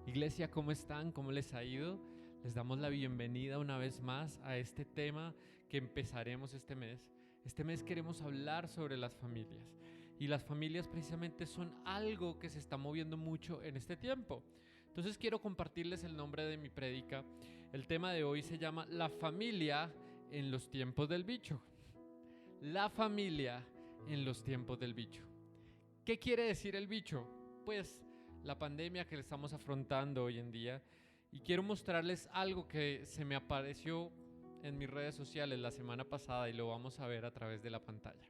Iglesia, ¿cómo están? ¿Cómo les ha ido? Les damos la bienvenida una vez más a este tema que empezaremos este mes. Este mes queremos hablar sobre las familias. Y las familias precisamente son algo que se está moviendo mucho en este tiempo. Entonces quiero compartirles el nombre de mi prédica. El tema de hoy se llama La familia en los tiempos del bicho. La familia en los tiempos del bicho. ¿Qué quiere decir el bicho? Pues la pandemia que estamos afrontando hoy en día. Y quiero mostrarles algo que se me apareció en mis redes sociales la semana pasada y lo vamos a ver a través de la pantalla.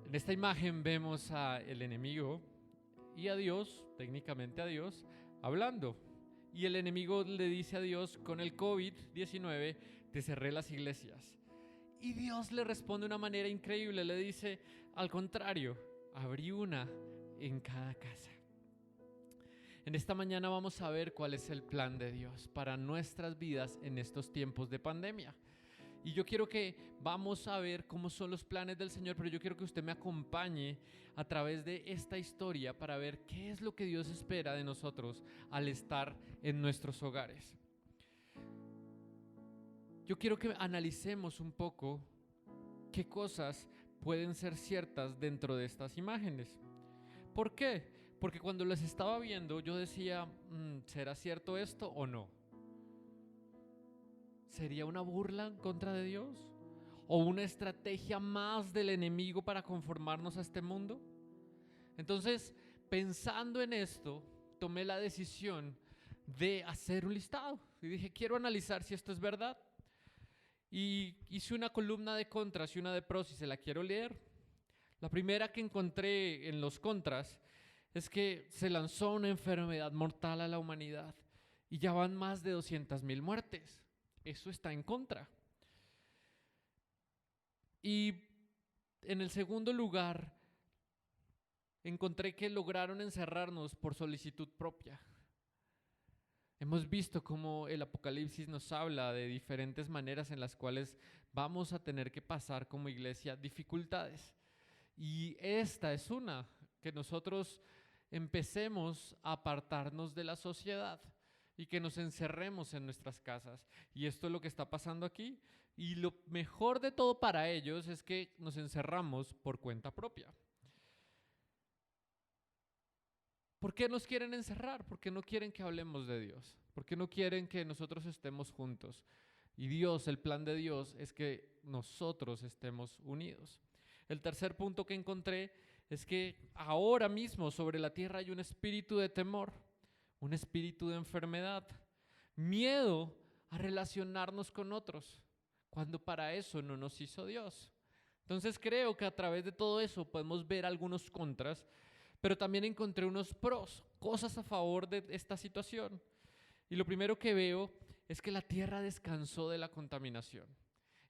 En esta imagen vemos al enemigo y a Dios, técnicamente a Dios, hablando. Y el enemigo le dice a Dios: con el COVID-19 te cerré las iglesias. Y Dios le responde de una manera increíble, le dice: al contrario, abrí una en cada casa. En esta mañana vamos a ver cuál es el plan de Dios para nuestras vidas en estos tiempos de pandemia. Y yo quiero que vamos a ver cómo son los planes del Señor, pero yo quiero que usted me acompañe a través de esta historia para ver qué es lo que Dios espera de nosotros al estar en nuestros hogares. Yo quiero que analicemos un poco qué cosas pueden ser ciertas dentro de estas imágenes. ¿Por qué? Porque cuando las estaba viendo yo decía, ¿será cierto esto o no? ¿Sería una burla en contra de Dios? ¿O una estrategia más del enemigo para conformarnos a este mundo? Entonces, pensando en esto, tomé la decisión de hacer un listado. Y dije, quiero analizar si esto es verdad. Y hice una columna de contras y una de pros y se la quiero leer. La primera que encontré en los contras es que se lanzó una enfermedad mortal a la humanidad y ya van más de 200,000 muertes. Eso está en contra. Y en el segundo lugar, encontré que lograron encerrarnos por solicitud propia. Hemos visto cómo el Apocalipsis nos habla de diferentes maneras en las cuales vamos a tener que pasar como iglesia dificultades. Y esta es una, que nosotros empecemos a apartarnos de la sociedad y que nos encerremos en nuestras casas. Y esto es lo que está pasando aquí. Y lo mejor de todo para ellos es que nos encerramos por cuenta propia. ¿Por qué nos quieren encerrar? Porque no quieren que hablemos de Dios. Porque no quieren que nosotros estemos juntos. Y Dios, el plan de Dios es que nosotros estemos unidos. El tercer punto que encontré es que ahora mismo sobre la tierra hay un espíritu de temor, un espíritu de enfermedad, miedo a relacionarnos con otros, cuando para eso no nos hizo Dios. Entonces creo que a través de todo eso podemos ver algunos contras, pero también encontré unos pros, cosas a favor de esta situación. Y lo primero que veo es que la tierra descansó de la contaminación.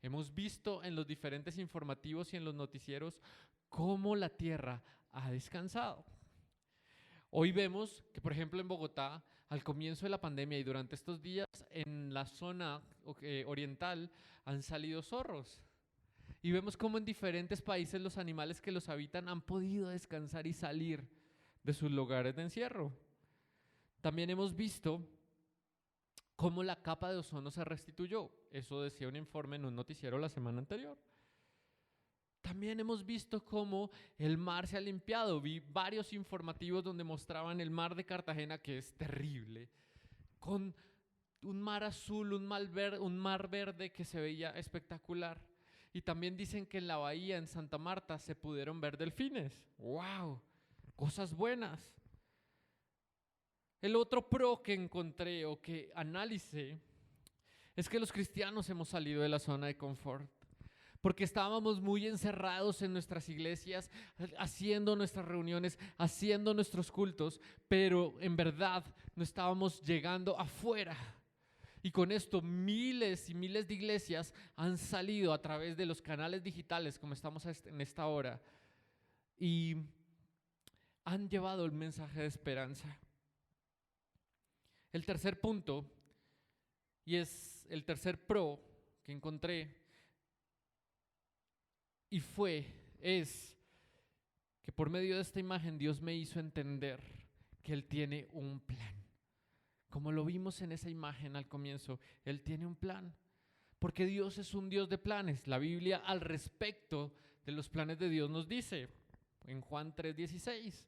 Hemos visto en los diferentes informativos y en los noticieros cómo la tierra ha descansado. Hoy vemos que, por ejemplo, en Bogotá, al comienzo de la pandemia y durante estos días, en la zona oriental han salido zorros. Y vemos cómo en diferentes países los animales que los habitan han podido descansar y salir de sus lugares de encierro. También hemos visto cómo la capa de ozono se restituyó. Eso decía un informe en un noticiero la semana anterior. También hemos visto cómo el mar se ha limpiado. Vi varios informativos donde mostraban el mar de Cartagena, que es terrible, con un mar azul, un mar verde que se veía espectacular. Y también dicen que en la bahía, en Santa Marta, se pudieron ver delfines. ¡Wow! Cosas buenas. El otro pro que encontré o que analicé es que los cristianos hemos salido de la zona de confort. Porque estábamos muy encerrados en nuestras iglesias, haciendo nuestras reuniones, haciendo nuestros cultos, pero en verdad no estábamos llegando afuera. Y con esto miles y miles de iglesias han salido a través de los canales digitales, como estamos en esta hora, y han llevado el mensaje de esperanza. El tercer punto, y es el tercer pro que encontré, es que por medio de esta imagen Dios me hizo entender que Él tiene un plan. Como lo vimos en esa imagen al comienzo, Él tiene un plan. Porque Dios es un Dios de planes. La Biblia al respecto de los planes de Dios nos dice en Juan 3:16,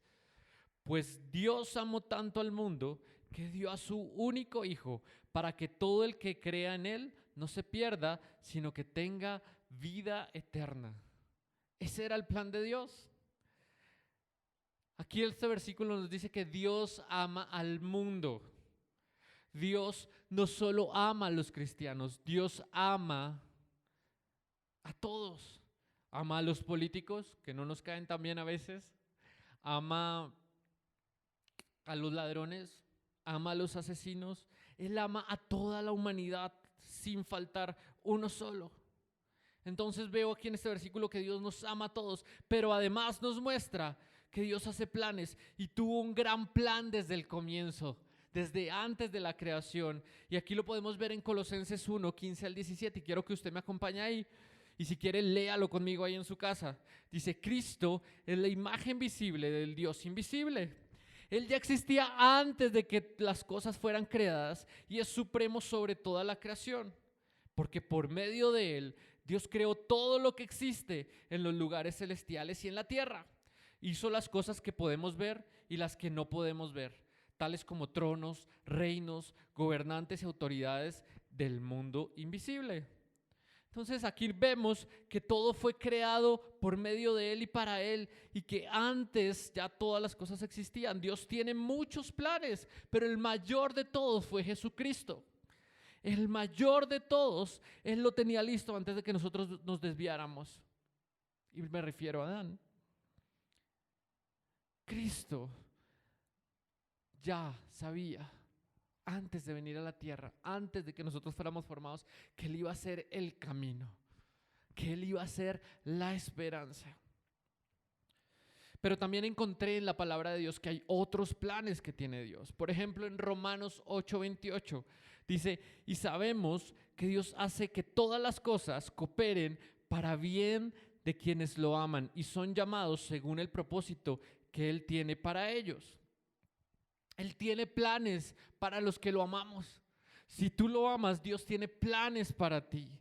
pues Dios amó tanto al mundo que dio a su único Hijo para que todo el que crea en Él no se pierda, sino que tenga vida eterna. Ese era el plan de Dios. Aquí este versículo nos dice que Dios ama al mundo. Dios no solo ama a los cristianos, Dios ama a todos. Ama a los políticos, que no nos caen tan bien a veces. Ama a los ladrones, ama a los asesinos. Él ama a toda la humanidad sin faltar uno solo. Entonces veo aquí en este versículo que Dios nos ama a todos, pero además nos muestra que Dios hace planes y tuvo un gran plan desde el comienzo, desde antes de la creación. Y aquí lo podemos ver en Colosenses 1:15-17, y quiero que usted me acompañe ahí. Y si quiere, léalo conmigo ahí en su casa. Dice, Cristo es la imagen visible del Dios invisible. Él ya existía antes de que las cosas fueran creadas y es supremo sobre toda la creación. Porque por medio de Él, Dios creó todo lo que existe en los lugares celestiales y en la tierra. Hizo las cosas que podemos ver y las que no podemos ver, tales como tronos, reinos, gobernantes y autoridades del mundo invisible. Entonces aquí vemos que todo fue creado por medio de Él y para Él, y que antes ya todas las cosas existían. Dios tiene muchos planes, pero el mayor de todos fue Jesucristo. El mayor de todos, Él lo tenía listo antes de que nosotros nos desviáramos. Y me refiero a Adán. Cristo ya sabía antes de venir a la tierra, antes de que nosotros fuéramos formados, que Él iba a ser el camino, que Él iba a ser la esperanza. Pero también encontré en la palabra de Dios que hay otros planes que tiene Dios. Por ejemplo, en Romanos 8:28 dice, y sabemos que Dios hace que todas las cosas cooperen para bien de quienes lo aman y son llamados según el propósito que Él tiene para ellos. Él tiene planes para los que lo amamos. Si tú lo amas, Dios tiene planes para ti.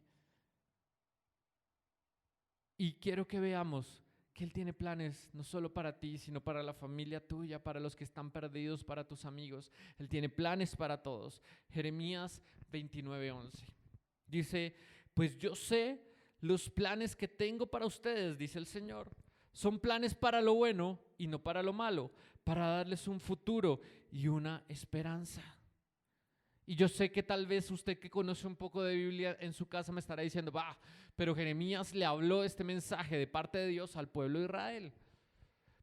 Y quiero que veamos que Él tiene planes no solo para ti, sino para la familia tuya, para los que están perdidos, para tus amigos. Él tiene planes para todos. Jeremías 29:11 dice, pues yo sé los planes que tengo para ustedes, dice el Señor. Son planes para lo bueno y no para lo malo, para darles un futuro y una esperanza. Y yo sé que tal vez usted que conoce un poco de Biblia en su casa me estará diciendo, pero Jeremías le habló este mensaje de parte de Dios al pueblo de Israel.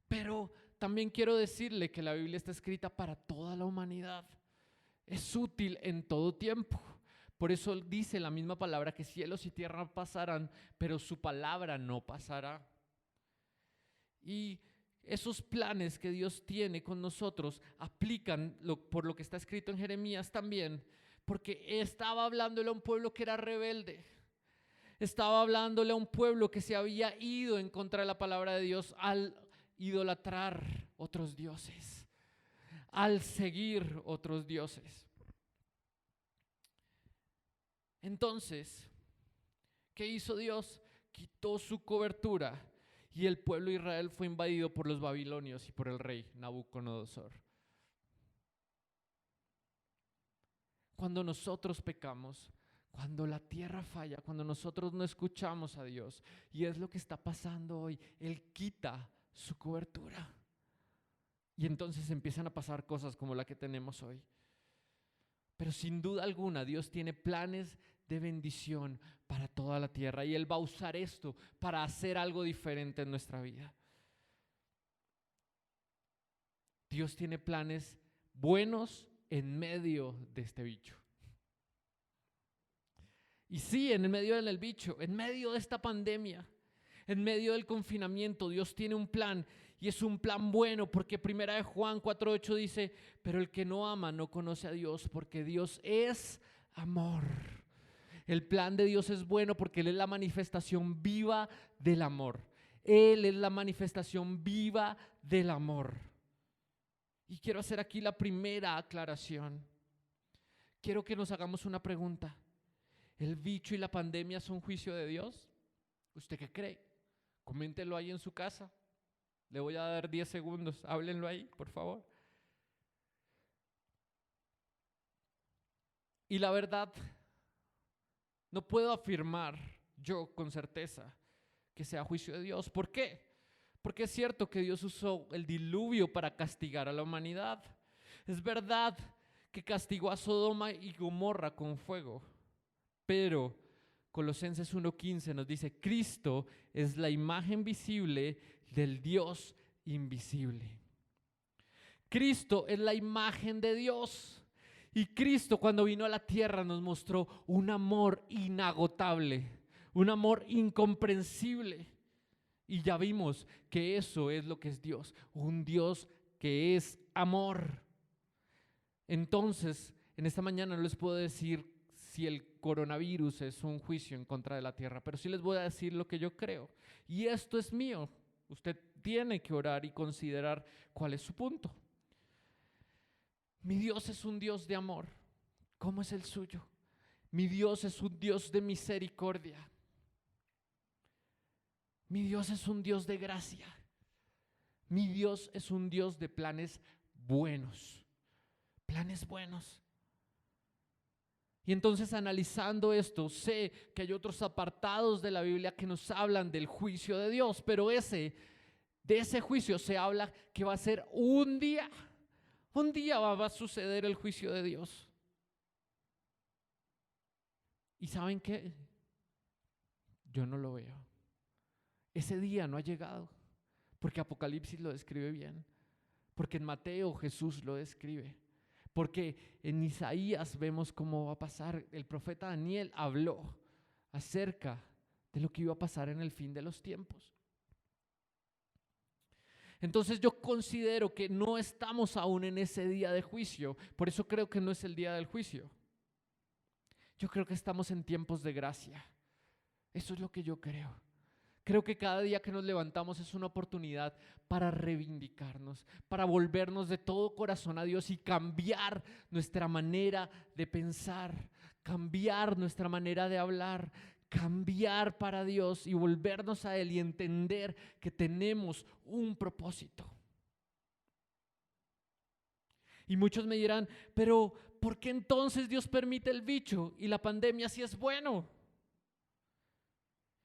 Pero también quiero decirle que la Biblia está escrita para toda la humanidad. Es útil en todo tiempo. Por eso dice la misma palabra que cielos y tierra pasarán, pero su palabra no pasará. Y esos planes que Dios tiene con nosotros aplican por lo que está escrito en Jeremías también, porque estaba hablándole a un pueblo que era rebelde. Estaba hablándole a un pueblo que se había ido en contra de la palabra de Dios al idolatrar otros dioses, al seguir otros dioses. Entonces, ¿qué hizo Dios? Quitó su cobertura y el pueblo de Israel fue invadido por los babilonios y por el rey Nabucodonosor. Cuando nosotros pecamos, cuando la tierra falla, cuando nosotros no escuchamos a Dios, y es lo que está pasando hoy, Él quita su cobertura. Y entonces empiezan a pasar cosas como la que tenemos hoy. Pero sin duda alguna, Dios tiene planes de bendición para toda la tierra y Él va a usar esto para hacer algo diferente en nuestra vida. Dios tiene planes buenos en medio de este bicho. Y sí, en el medio del bicho, en medio de esta pandemia, en medio del confinamiento, Dios tiene un plan y es un plan bueno, porque 1 Juan 4:8 dice, pero el que no ama no conoce a Dios, porque Dios es amor. El plan de Dios es bueno porque Él es la manifestación viva del amor. Él es la manifestación viva del amor. Y quiero hacer aquí la primera aclaración. Quiero que nos hagamos una pregunta. ¿El bicho y la pandemia son juicio de Dios? ¿Usted qué cree? Coméntelo ahí en su casa. Le voy a dar 10 segundos. Háblenlo ahí, por favor. Y la verdad, no puedo afirmar yo con certeza que sea juicio de Dios. ¿Por qué? Porque es cierto que Dios usó el diluvio para castigar a la humanidad. Es verdad que castigó a Sodoma y Gomorra con fuego. Pero Colosenses 1:15 nos dice: Cristo es la imagen visible del Dios invisible. Cristo es la imagen de Dios. Y Cristo, cuando vino a la tierra, nos mostró un amor inagotable, un amor incomprensible. Y ya vimos que eso es lo que es Dios, un Dios que es amor. Entonces, en esta mañana no les puedo decir si el coronavirus es un juicio en contra de la tierra, pero sí les voy a decir lo que yo creo. Y esto es mío. Usted tiene que orar y considerar cuál es su punto. Mi Dios es un Dios de amor. ¿Cómo es el suyo? Mi Dios es un Dios de misericordia. Mi Dios es un Dios de gracia. Mi Dios es un Dios de planes buenos. Planes buenos. Y entonces, analizando esto, sé que hay otros apartados de la Biblia que nos hablan del juicio de Dios, pero de ese juicio se habla que va a ser un día. Un día va a suceder el juicio de Dios. ¿Y saben qué? Yo no lo veo. Ese día no ha llegado, porque Apocalipsis lo describe bien, porque en Mateo Jesús lo describe, porque en Isaías vemos cómo va a pasar. El profeta Daniel habló acerca de lo que iba a pasar en el fin de los tiempos. Entonces yo considero que no estamos aún en ese día de juicio, por eso creo que no es el día del juicio. Yo creo que estamos en tiempos de gracia. Eso es lo que yo creo. Creo que cada día que nos levantamos es una oportunidad para reivindicarnos, para volvernos de todo corazón a Dios y cambiar nuestra manera de pensar, cambiar nuestra manera de hablar, cambiar para Dios y volvernos a Él y entender que tenemos un propósito. Y muchos me dirán: pero ¿por qué entonces Dios permite el bicho y la pandemia si es bueno?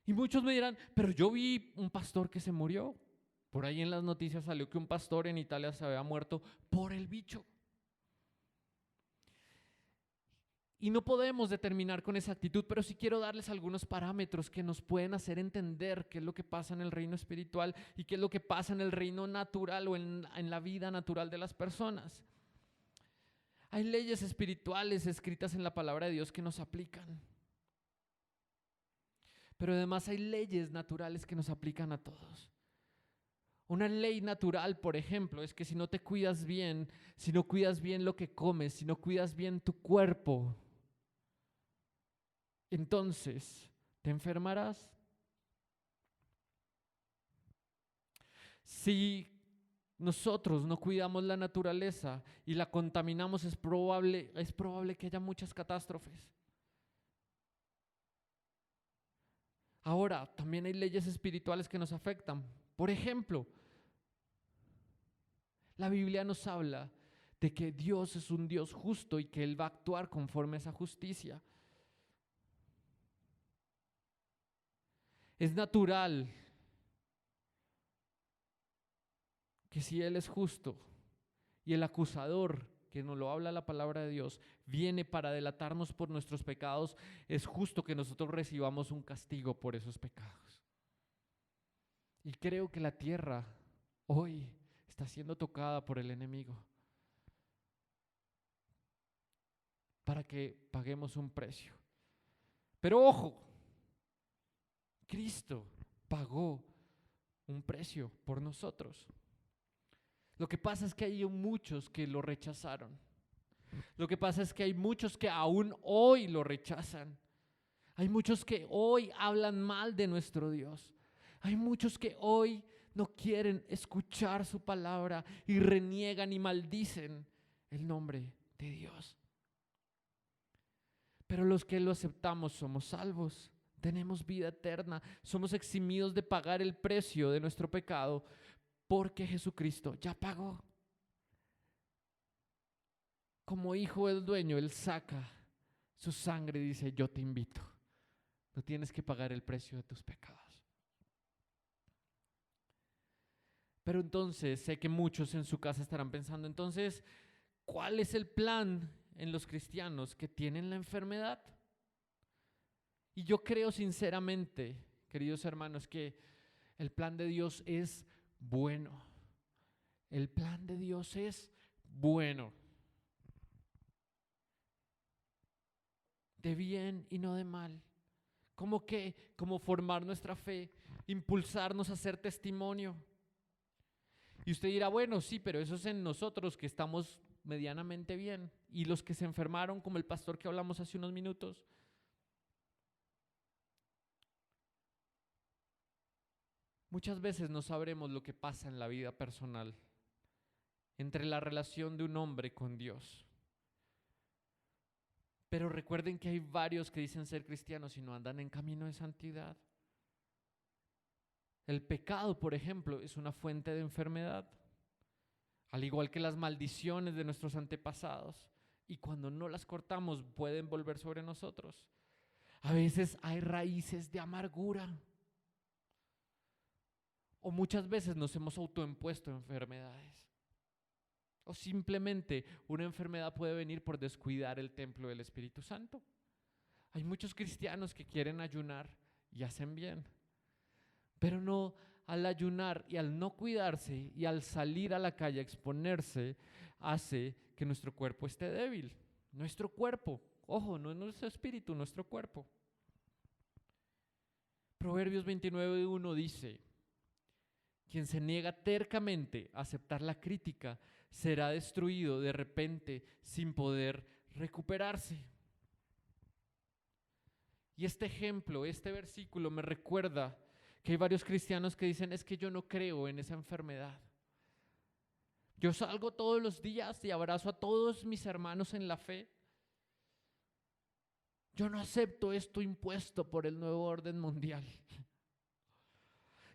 Y muchos me dirán: pero yo vi un pastor que se murió. Por ahí en las noticias salió que un pastor en Italia se había muerto por el bicho. Y no podemos determinar con exactitud, pero sí quiero darles algunos parámetros que nos pueden hacer entender qué es lo que pasa en el reino espiritual y qué es lo que pasa en el reino natural o en la vida natural de las personas. Hay leyes espirituales escritas en la palabra de Dios que nos aplican. Pero además hay leyes naturales que nos aplican a todos. Una ley natural, por ejemplo, es que si no te cuidas bien, si no cuidas bien lo que comes, si no cuidas bien tu cuerpo, entonces te enfermarás. Si nosotros no cuidamos la naturaleza y la contaminamos, es probable que haya muchas catástrofes. Ahora, también hay leyes espirituales que nos afectan. Por ejemplo, la Biblia nos habla de que Dios es un Dios justo y que Él va a actuar conforme a esa justicia. Es natural que si Él es justo y el acusador, que nos lo habla la palabra de Dios, viene para delatarnos por nuestros pecados, es justo que nosotros recibamos un castigo por esos pecados. Y creo que la tierra hoy está siendo tocada por el enemigo para que paguemos un precio. Pero ojo, Cristo pagó un precio por nosotros. Lo que pasa es que hay muchos que lo rechazaron. Lo que pasa es que hay muchos que aún hoy lo rechazan. Hay muchos que hoy hablan mal de nuestro Dios. Hay muchos que hoy no quieren escuchar su palabra y reniegan y maldicen el nombre de Dios. Pero los que lo aceptamos somos salvos, tenemos vida eterna, somos eximidos de pagar el precio de nuestro pecado porque Jesucristo ya pagó. Como hijo del dueño, Él saca su sangre y dice: yo te invito, no tienes que pagar el precio de tus pecados. Pero entonces sé que muchos en su casa estarán pensando, entonces, ¿cuál es el plan en los cristianos que tienen la enfermedad? Y yo creo sinceramente, queridos hermanos, que el plan de Dios es bueno. El plan de Dios es bueno. De bien y no de mal. ¿Cómo qué? Como formar nuestra fe, impulsarnos a hacer testimonio. Y usted dirá, bueno, sí, pero eso es en nosotros que estamos medianamente bien. Y los que se enfermaron, como el pastor que hablamos hace unos minutos. Muchas veces no sabremos lo que pasa en la vida personal, entre la relación de un hombre con Dios. Pero recuerden que hay varios que dicen ser cristianos y no andan en camino de santidad. El pecado, por ejemplo, es una fuente de enfermedad, al igual que las maldiciones de nuestros antepasados. Y cuando no las cortamos, pueden volver sobre nosotros. A veces hay raíces de amargura. O muchas veces nos hemos autoimpuesto enfermedades. O simplemente una enfermedad puede venir por descuidar el templo del Espíritu Santo. Hay muchos cristianos que quieren ayunar y hacen bien, pero no, al ayunar y al no cuidarse y al salir a la calle a exponerse, hace que nuestro cuerpo esté débil. Nuestro cuerpo, ojo, no es nuestro espíritu, nuestro cuerpo. Proverbios 29:1 dice: quien se niega tercamente a aceptar la crítica será destruido de repente sin poder recuperarse. Y este ejemplo, este versículo me recuerda que hay varios cristianos que dicen: es que yo no creo en esa enfermedad. Yo salgo todos los días y abrazo a todos mis hermanos en la fe. Yo no acepto esto impuesto por el nuevo orden mundial.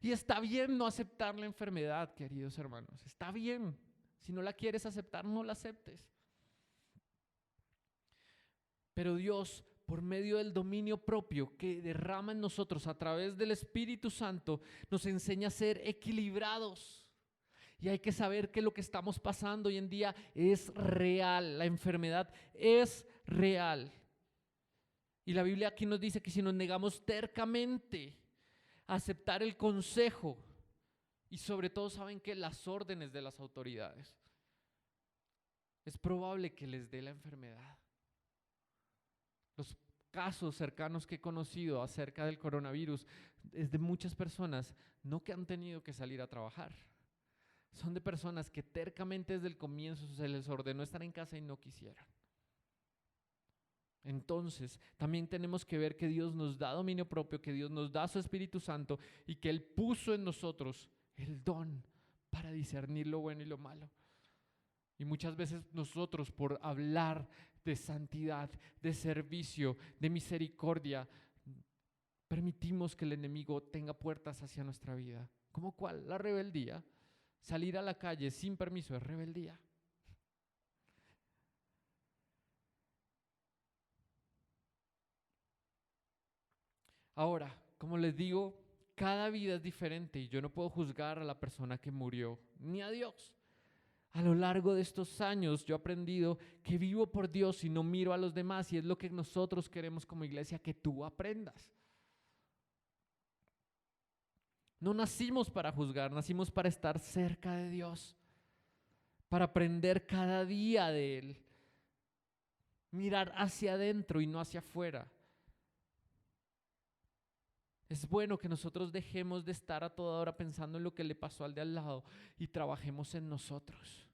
Y está bien no aceptar la enfermedad, queridos hermanos. Está bien. Si no la quieres aceptar, no la aceptes. Pero Dios, por medio del dominio propio que derrama en nosotros a través del Espíritu Santo, nos enseña a ser equilibrados. Y hay que saber que lo que estamos pasando hoy en día es real. La enfermedad es real. Y la Biblia aquí nos dice que si nos negamos tercamente a aceptar el consejo y sobre todo, ¿saben qué? Las órdenes de las autoridades, es probable que les dé la enfermedad. Los casos cercanos que he conocido acerca del coronavirus es de muchas personas no que han tenido que salir a trabajar. Son de personas que tercamente desde el comienzo se les ordenó estar en casa y no quisieron. Entonces, también tenemos que ver que Dios nos da dominio propio, que Dios nos da su Espíritu Santo y que Él puso en nosotros el don para discernir lo bueno y lo malo. Y muchas veces nosotros, por hablar de santidad, de servicio, de misericordia, permitimos que el enemigo tenga puertas hacia nuestra vida. ¿Cómo cuál? La rebeldía. Salir a la calle sin permiso es rebeldía. Ahora, como les digo, cada vida es diferente y yo no puedo juzgar a la persona que murió, ni a Dios. A lo largo de estos años yo he aprendido que vivo por Dios y no miro a los demás, y es lo que nosotros queremos como iglesia que tú aprendas. No nacimos para juzgar, nacimos para estar cerca de Dios, para aprender cada día de Él, mirar hacia adentro y no hacia afuera. Es bueno que nosotros dejemos de estar a toda hora pensando en lo que le pasó al de al lado y trabajemos en nosotros.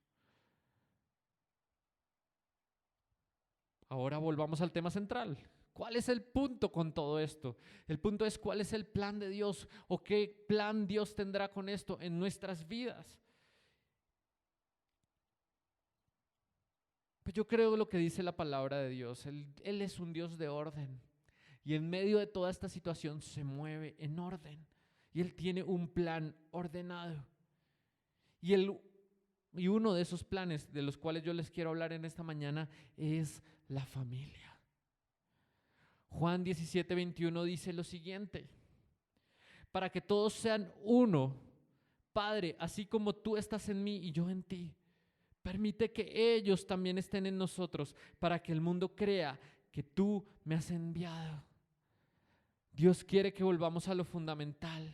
Ahora volvamos al tema central. ¿Cuál es el punto con todo esto? El punto es cuál es el plan de Dios o qué plan Dios tendrá con esto en nuestras vidas. Pues yo creo lo que dice la palabra de Dios. Él es un Dios de orden. Y en medio de toda esta situación se mueve en orden. Y Él tiene un plan ordenado. Y uno de esos planes de los cuales yo les quiero hablar en esta mañana es la familia. Juan 17:21 dice lo siguiente: para que todos sean uno, Padre, así como tú estás en mí y yo en ti. Permite que ellos también estén en nosotros para que el mundo crea que tú me has enviado. Dios quiere que volvamos a lo fundamental,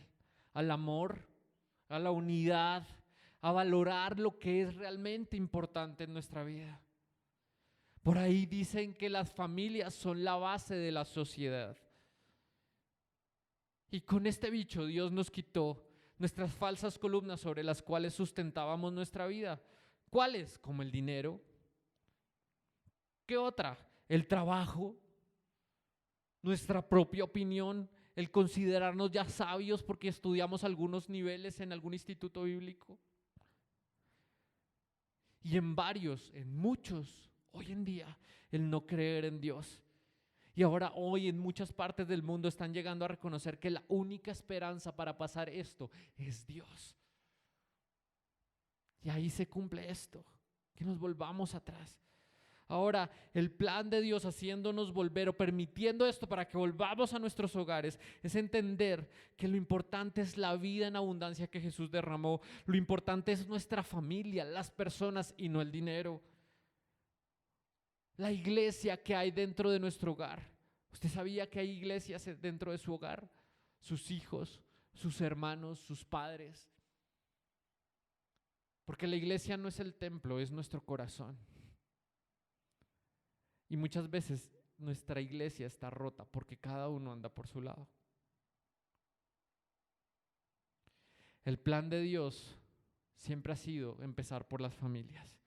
al amor, a la unidad, a valorar lo que es realmente importante en nuestra vida. Por ahí dicen que las familias son la base de la sociedad. Y con este bicho Dios nos quitó nuestras falsas columnas sobre las cuales sustentábamos nuestra vida. ¿Cuáles? Como el dinero. ¿Qué otra? El trabajo, nuestra propia opinión, el considerarnos ya sabios porque estudiamos algunos niveles en algún instituto bíblico. Y en varios, en muchos, hoy en día, el no creer en Dios. Y ahora hoy en muchas partes del mundo están llegando a reconocer que la única esperanza para pasar esto es Dios. Y ahí se cumple esto, que nos volvamos atrás. Ahora, el plan de Dios haciéndonos volver o permitiendo esto para que volvamos a nuestros hogares es entender que lo importante es la vida en abundancia que Jesús derramó. Lo importante es nuestra familia, las personas y no el dinero. La iglesia que hay dentro de nuestro hogar. ¿Usted sabía que hay iglesias dentro de su hogar? Sus hijos, sus hermanos, sus padres. Porque la iglesia no es el templo, es nuestro corazón. Y muchas veces nuestra iglesia está rota porque cada uno anda por su lado. El plan de Dios siempre ha sido empezar por las familias.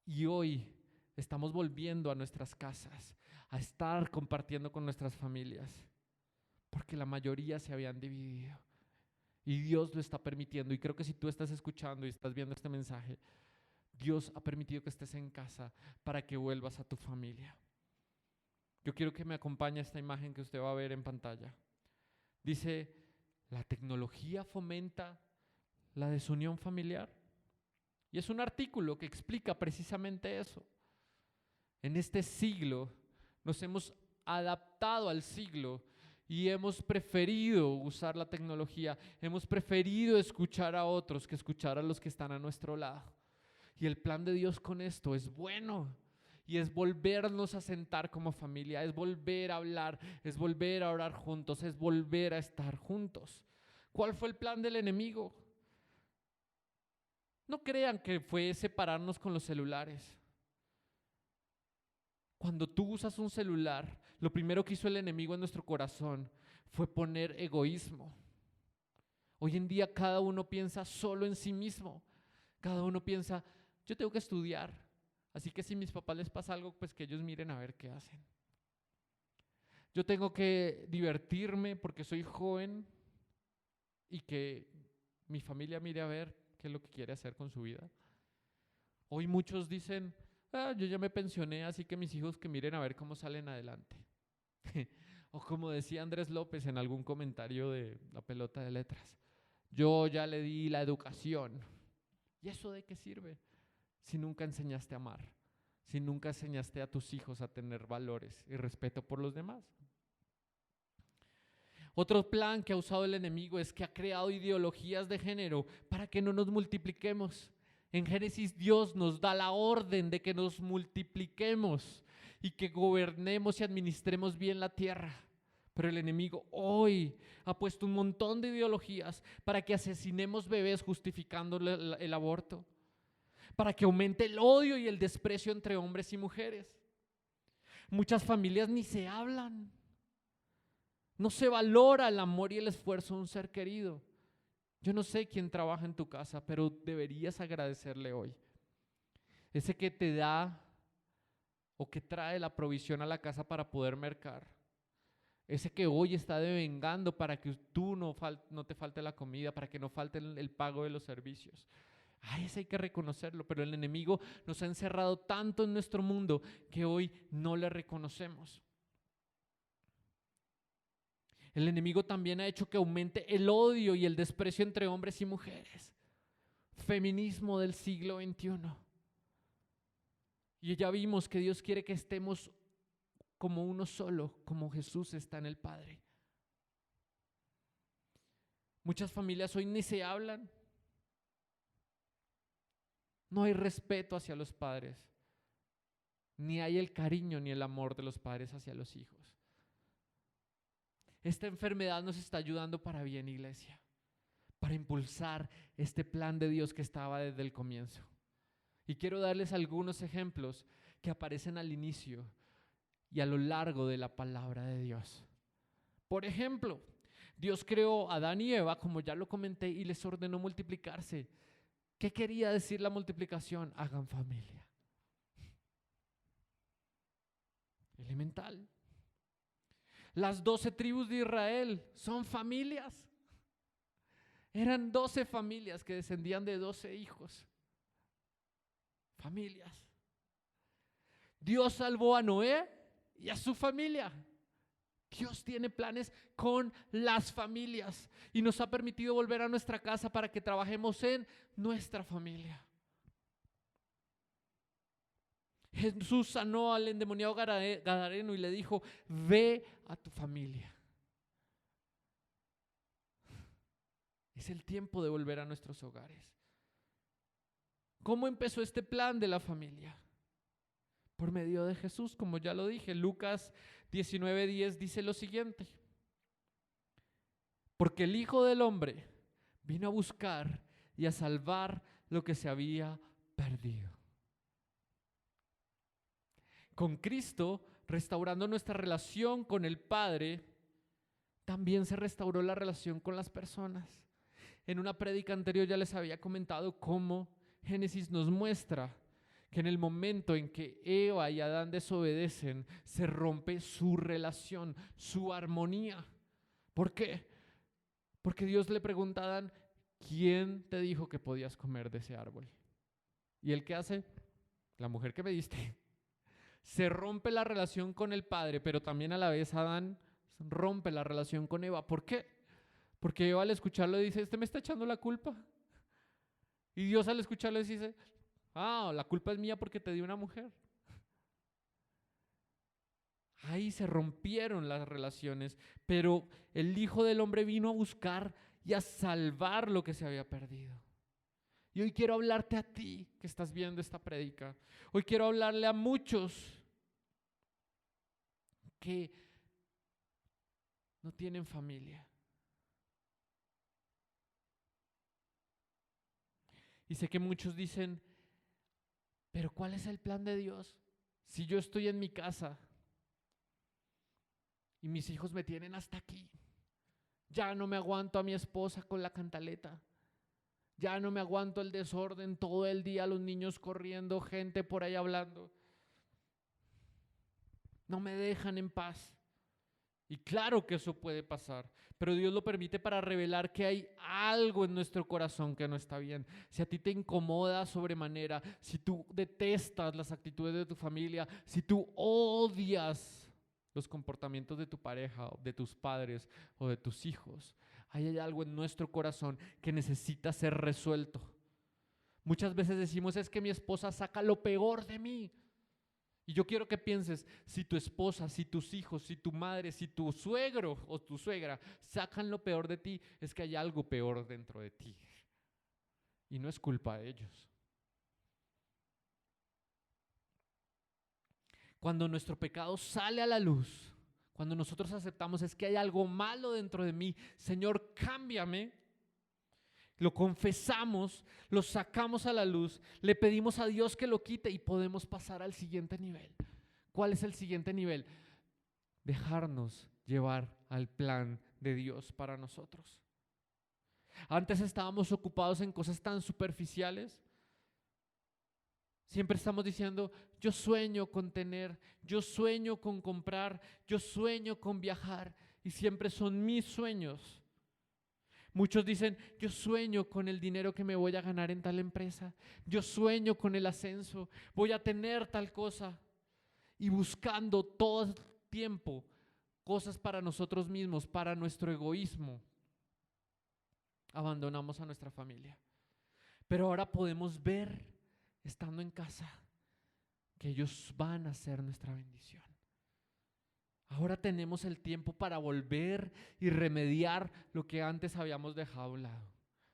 Y hoy estamos volviendo a nuestras casas, a estar compartiendo con nuestras familias, porque la mayoría se habían dividido. Y Dios lo está permitiendo. Y creo que si tú estás escuchando y estás viendo este mensaje, Dios ha permitido que estés en casa para que vuelvas a tu familia. Yo quiero que me acompañe esta imagen que usted va a ver en pantalla. Dice, ¿la tecnología fomenta la desunión familiar? Y es un artículo que explica precisamente eso. En este siglo nos hemos adaptado al siglo y hemos preferido usar la tecnología, hemos preferido escuchar a otros que escuchar a los que están a nuestro lado. Y el plan de Dios con esto es bueno y es volvernos a sentar como familia, es volver a hablar, es volver a orar juntos, es volver a estar juntos. ¿Cuál fue el plan del enemigo? No crean que fue separarnos con los celulares. Cuando tú usas un celular, lo primero que hizo el enemigo en nuestro corazón fue poner egoísmo. Hoy en día cada uno piensa solo en sí mismo. Cada uno piensa, yo tengo que estudiar, así que si mis papás les pasa algo, pues que ellos miren a ver qué hacen. Yo tengo que divertirme porque soy joven y que mi familia mire a ver qué es lo que quiere hacer con su vida. Hoy muchos dicen, yo ya me pensioné, así que mis hijos que miren a ver cómo salen adelante. O como decía Andrés López en algún comentario de La Pelota de Letras, yo ya le di la educación. ¿Y eso de qué sirve? Si nunca enseñaste a amar, si nunca enseñaste a tus hijos a tener valores y respeto por los demás. Otro plan que ha usado el enemigo es que ha creado ideologías de género para que no nos multipliquemos. En Génesis Dios nos da la orden de que nos multipliquemos y que gobernemos y administremos bien la tierra. Pero el enemigo hoy ha puesto un montón de ideologías para que asesinemos bebés justificando el aborto, para que aumente el odio y el desprecio entre hombres y mujeres. Muchas familias ni se hablan. No se valora el amor y el esfuerzo de un ser querido. Yo no sé quién trabaja en tu casa, pero deberías agradecerle hoy. Ese que te da o que trae la provisión a la casa para poder mercar. Ese que hoy está devengando para que tú no te falte la comida, para que no falte el pago de los servicios. Ese hay que reconocerlo, pero el enemigo nos ha encerrado tanto en nuestro mundo que hoy no le reconocemos. El enemigo también ha hecho que aumente el odio y el desprecio entre hombres y mujeres. Feminismo del siglo XXI. Y ya vimos que Dios quiere que estemos como uno solo, como Jesús está en el Padre. Muchas familias hoy ni se hablan. No hay respeto hacia los padres. Ni hay el cariño ni el amor de los padres hacia los hijos. Esta enfermedad nos está ayudando para bien, iglesia, para impulsar este plan de Dios que estaba desde el comienzo. Y quiero darles algunos ejemplos que aparecen al inicio y a lo largo de la palabra de Dios. Por ejemplo, Dios creó a Adán y Eva, como ya lo comenté, y les ordenó multiplicarse. ¿Qué quería decir la multiplicación? Hagan familia. Elemental. Las 12 tribus de Israel son familias. Eran 12 familias que descendían de 12 hijos. Familias. Dios salvó a Noé y a su familia. Dios tiene planes con las familias y nos ha permitido volver a nuestra casa para que trabajemos en nuestra familia. Jesús sanó al endemoniado gadareno y le dijo: ve a tu familia. Es el tiempo de volver a nuestros hogares. ¿Cómo empezó este plan de la familia? Por medio de Jesús, como ya lo dije. Lucas 19:10 dice lo siguiente: porque el Hijo del Hombre vino a buscar y a salvar lo que se había perdido. Con Cristo, restaurando nuestra relación con el Padre, también se restauró la relación con las personas. En una prédica anterior ya les había comentado cómo Génesis nos muestra que en el momento en que Eva y Adán desobedecen, se rompe su relación, su armonía. ¿Por qué? Porque Dios le pregunta a Adán: ¿quién te dijo que podías comer de ese árbol? ¿Y él qué hace? La mujer que me diste. Se rompe la relación con el Padre, pero también a la vez Adán rompe la relación con Eva. ¿Por qué? Porque Eva al escucharlo dice: me está echando la culpa. Y Dios al escucharlo dice: la culpa es mía porque te di una mujer. Ahí se rompieron las relaciones, pero el Hijo del Hombre vino a buscar y a salvar lo que se había perdido. Y hoy quiero hablarte a ti que estás viendo esta prédica. Hoy quiero hablarle a muchos que no tienen familia. Y sé que muchos dicen: pero ¿cuál es el plan de Dios? Si yo estoy en mi casa y mis hijos me tienen hasta aquí, ya no me aguanto a mi esposa con la cantaleta. Ya no me aguanto el desorden todo el día, los niños corriendo, gente por ahí hablando. No me dejan en paz. Y claro que eso puede pasar, pero Dios lo permite para revelar que hay algo en nuestro corazón que no está bien. Si a ti te incomoda sobremanera, si tú detestas las actitudes de tu familia, si tú odias los comportamientos de tu pareja, de tus padres o de tus hijos, hay algo en nuestro corazón que necesita ser resuelto. Muchas veces decimos: es que mi esposa saca lo peor de mí. Y yo quiero que pienses: si tu esposa, si tus hijos, si tu madre, si tu suegro o tu suegra sacan lo peor de ti, es que hay algo peor dentro de ti. Y no es culpa de ellos. Cuando nuestro pecado sale a la luz, cuando nosotros aceptamos: es que hay algo malo dentro de mí, Señor, cámbiame. Lo confesamos, lo sacamos a la luz, le pedimos a Dios que lo quite y podemos pasar al siguiente nivel. ¿Cuál es el siguiente nivel? Dejarnos llevar al plan de Dios para nosotros. Antes estábamos ocupados en cosas tan superficiales. Siempre estamos diciendo, yo sueño con tener, yo sueño con comprar, yo sueño con viajar, y siempre son mis sueños. Muchos dicen, yo sueño con el dinero que me voy a ganar en tal empresa, yo sueño con el ascenso, voy a tener tal cosa, y buscando todo el tiempo cosas para nosotros mismos, para nuestro egoísmo, abandonamos a nuestra familia. Pero ahora podemos ver, estando en casa, que ellos van a ser nuestra bendición. Ahora tenemos el tiempo para volver y remediar lo que antes habíamos dejado a un lado.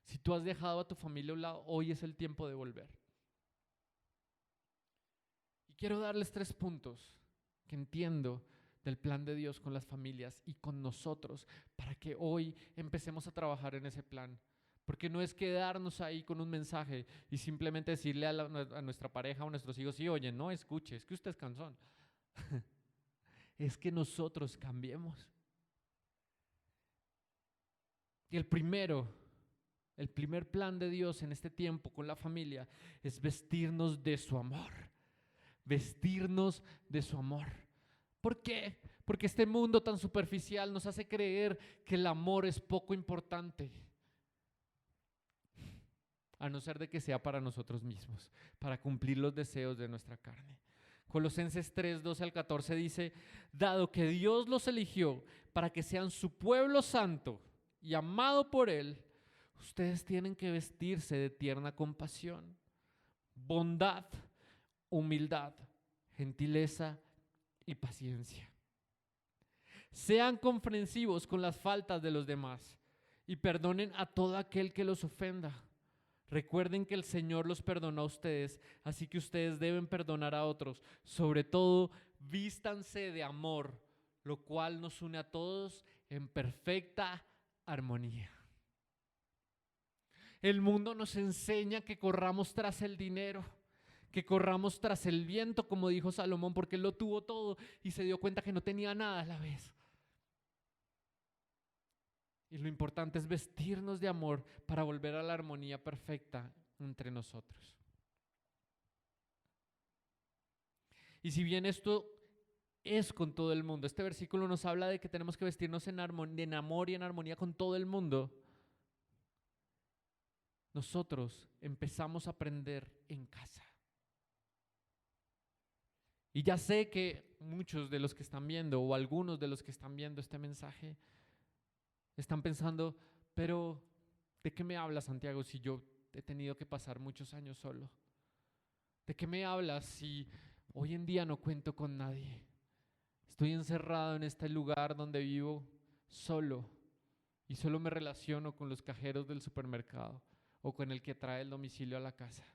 Si tú has dejado a tu familia a un lado, hoy es el tiempo de volver. Y quiero darles 3 puntos que entiendo del plan de Dios con las familias y con nosotros, para que hoy empecemos a trabajar en ese plan. Porque no es quedarnos ahí con un mensaje y simplemente decirle a nuestra pareja o a nuestros hijos, sí, oye, no escuche, es que usted es cansón. Es que nosotros cambiemos. Y el primer plan de Dios en este tiempo con la familia es vestirnos de su amor. Vestirnos de su amor. ¿Por qué? Porque este mundo tan superficial nos hace creer que el amor es poco importante. A no ser de que sea para nosotros mismos, para cumplir los deseos de nuestra carne. Colosenses 3, 12 al 14 dice, dado que Dios los eligió para que sean su pueblo santo y amado por Él, ustedes tienen que vestirse de tierna compasión, bondad, humildad, gentileza y paciencia. Sean comprensivos con las faltas de los demás y perdonen a todo aquel que los ofenda. Recuerden que el Señor los perdonó a ustedes, así que ustedes deben perdonar a otros. Sobre todo, vístanse de amor, lo cual nos une a todos en perfecta armonía. El mundo nos enseña que corramos tras el dinero, que corramos tras el viento, como dijo Salomón, porque él lo tuvo todo y se dio cuenta que no tenía nada a la vez. Y lo importante es vestirnos de amor para volver a la armonía perfecta entre nosotros. Y si bien esto es con todo el mundo, este versículo nos habla de que tenemos que vestirnos en amor y en armonía con todo el mundo. Nosotros empezamos a aprender en casa. Y ya sé que muchos de los que están viendo o algunos de los que están viendo este mensaje están pensando, pero ¿de qué me hablas, Santiago, si yo he tenido que pasar muchos años solo? ¿De qué me hablas si hoy en día no cuento con nadie? Estoy encerrado en este lugar donde vivo solo y solo me relaciono con los cajeros del supermercado o con el que trae el domicilio a la casa.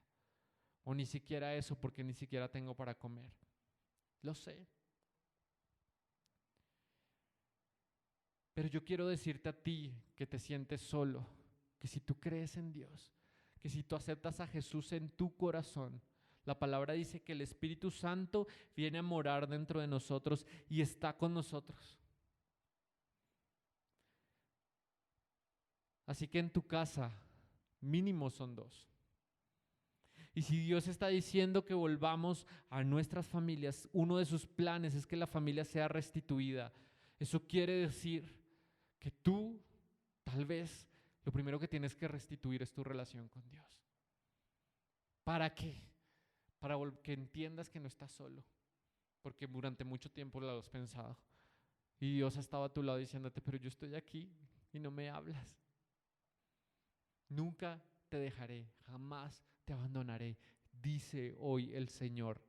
O ni siquiera eso, porque ni siquiera tengo para comer. Lo sé. Pero yo quiero decirte a ti que te sientes solo, que si tú crees en Dios, que si tú aceptas a Jesús en tu corazón, la palabra dice que el Espíritu Santo viene a morar dentro de nosotros y está con nosotros. Así que en tu casa, mínimo son 2. Y si Dios está diciendo que volvamos a nuestras familias, uno de sus planes es que la familia sea restituida. Eso quiere decir que tú, tal vez, lo primero que tienes que restituir es tu relación con Dios. ¿Para qué? Para que entiendas que no estás solo, porque durante mucho tiempo lo has pensado. Y Dios ha estado a tu lado diciéndote, pero yo estoy aquí y no me hablas. Nunca te dejaré, jamás te abandonaré, dice hoy el Señor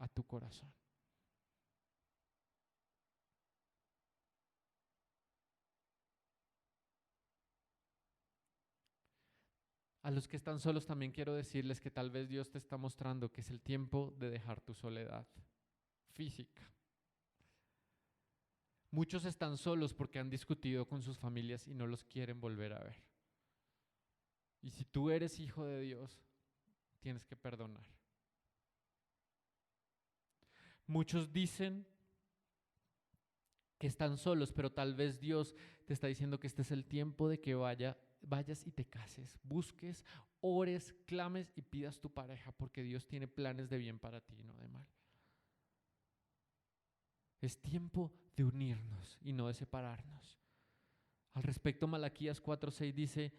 a tu corazón. A los que están solos también quiero decirles que tal vez Dios te está mostrando que es el tiempo de dejar tu soledad física. Muchos están solos porque han discutido con sus familias y no los quieren volver a ver. Y si tú eres hijo de Dios, tienes que perdonar. Muchos dicen que están solos, pero tal vez Dios te está diciendo que este es el tiempo de que vaya vayas y te cases, busques, ores, clames y pidas tu pareja, porque Dios tiene planes de bien para ti, no de mal. Es tiempo de unirnos y no de separarnos. Al respecto, Malaquías 4:6 dice: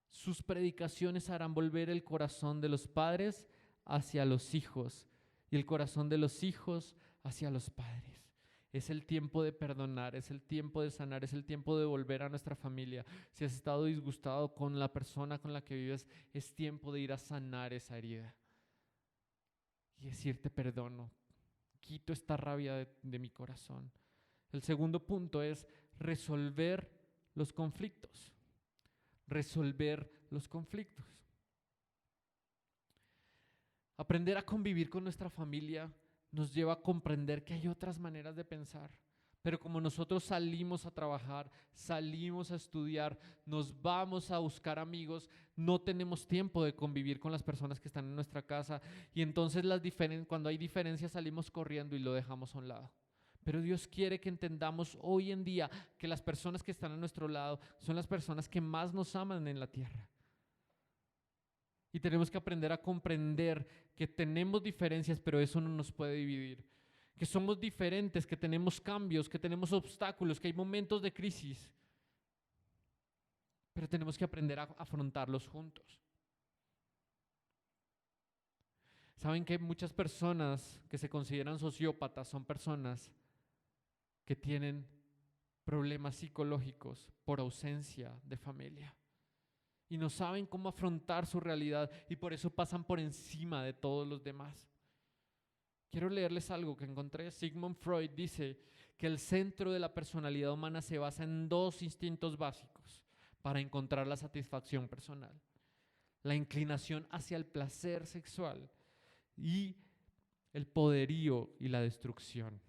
sus predicaciones harán volver el corazón de los padres hacia los hijos y el corazón de los hijos hacia los padres. Es el tiempo de perdonar, es el tiempo de sanar, es el tiempo de volver a nuestra familia. Si has estado disgustado con la persona con la que vives, es tiempo de ir a sanar esa herida y decirte perdono, quito esta rabia de mi corazón. El segundo punto es resolver los conflictos. Resolver los conflictos. Aprender a convivir con nuestra familia nos lleva a comprender que hay otras maneras de pensar. Pero como nosotros salimos a trabajar, salimos a estudiar, nos vamos a buscar amigos, no tenemos tiempo de convivir con las personas que están en nuestra casa. Y entonces cuando hay diferencias salimos corriendo y lo dejamos a un lado. Pero Dios quiere que entendamos hoy en día que las personas que están a nuestro lado son las personas que más nos aman en la tierra. Y tenemos que aprender a comprender que tenemos diferencias, pero eso no nos puede dividir. Que somos diferentes, que tenemos cambios, que tenemos obstáculos, que hay momentos de crisis. Pero tenemos que aprender a afrontarlos juntos. Saben que muchas personas que se consideran sociópatas son personas que tienen problemas psicológicos por ausencia de familia y no saben cómo afrontar su realidad y por eso pasan por encima de todos los demás. Quiero leerles algo que encontré. Sigmund Freud dice que el centro de la personalidad humana se basa en dos instintos básicos para encontrar la satisfacción personal: la inclinación hacia el placer sexual y el poderío y la destrucción.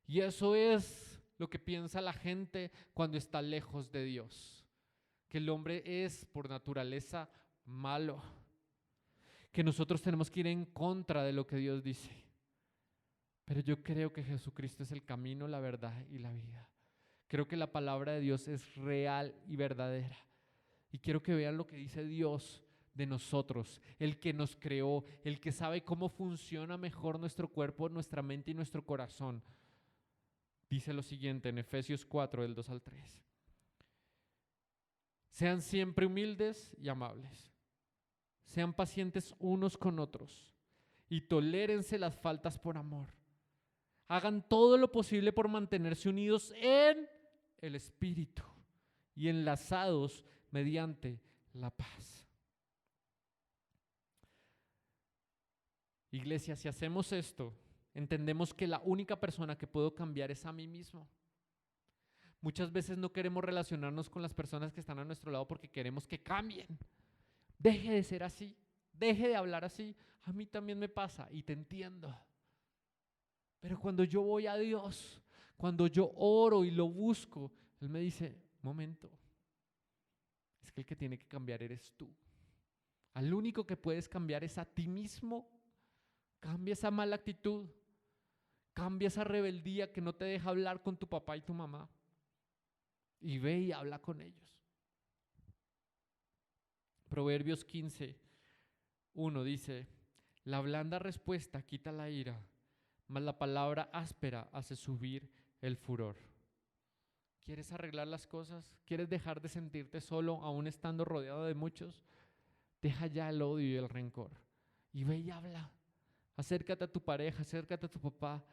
Y eso es lo que piensa la gente cuando está lejos de Dios, que el hombre es por naturaleza malo, que nosotros tenemos que ir en contra de lo que Dios dice. Pero yo creo que Jesucristo es el camino, la verdad y la vida. Creo que la palabra de Dios es real y verdadera. Y quiero que vean lo que dice Dios de nosotros, el que nos creó, el que sabe cómo funciona mejor nuestro cuerpo, nuestra mente y nuestro corazón. Dice lo siguiente en Efesios 4, del 2 al 3. Sean siempre humildes y amables. Sean pacientes unos con otros y tolérense las faltas por amor. Hagan todo lo posible por mantenerse unidos en el Espíritu y enlazados mediante la paz. Iglesia, si hacemos esto, entendemos que la única persona que puedo cambiar es a mí mismo. Muchas veces no queremos relacionarnos con las personas que están a nuestro lado porque queremos que cambien. Deje de ser así, deje de hablar así. A mí también me pasa y te entiendo. Pero cuando yo voy a Dios, cuando yo oro y lo busco, Él me dice: momento, es que el que tiene que cambiar eres tú. Al único que puedes cambiar es a ti mismo. Cambia esa mala actitud, cambia esa rebeldía que no te deja hablar con tu papá y tu mamá, y ve y habla con ellos. Proverbios 15:1 dice: la blanda respuesta quita la ira, mas la palabra áspera hace subir el furor. ¿Quieres arreglar las cosas? ¿Quieres dejar de sentirte solo aún estando rodeado de muchos? Deja ya el odio y el rencor y ve y habla. Acércate a tu pareja, acércate a tu papá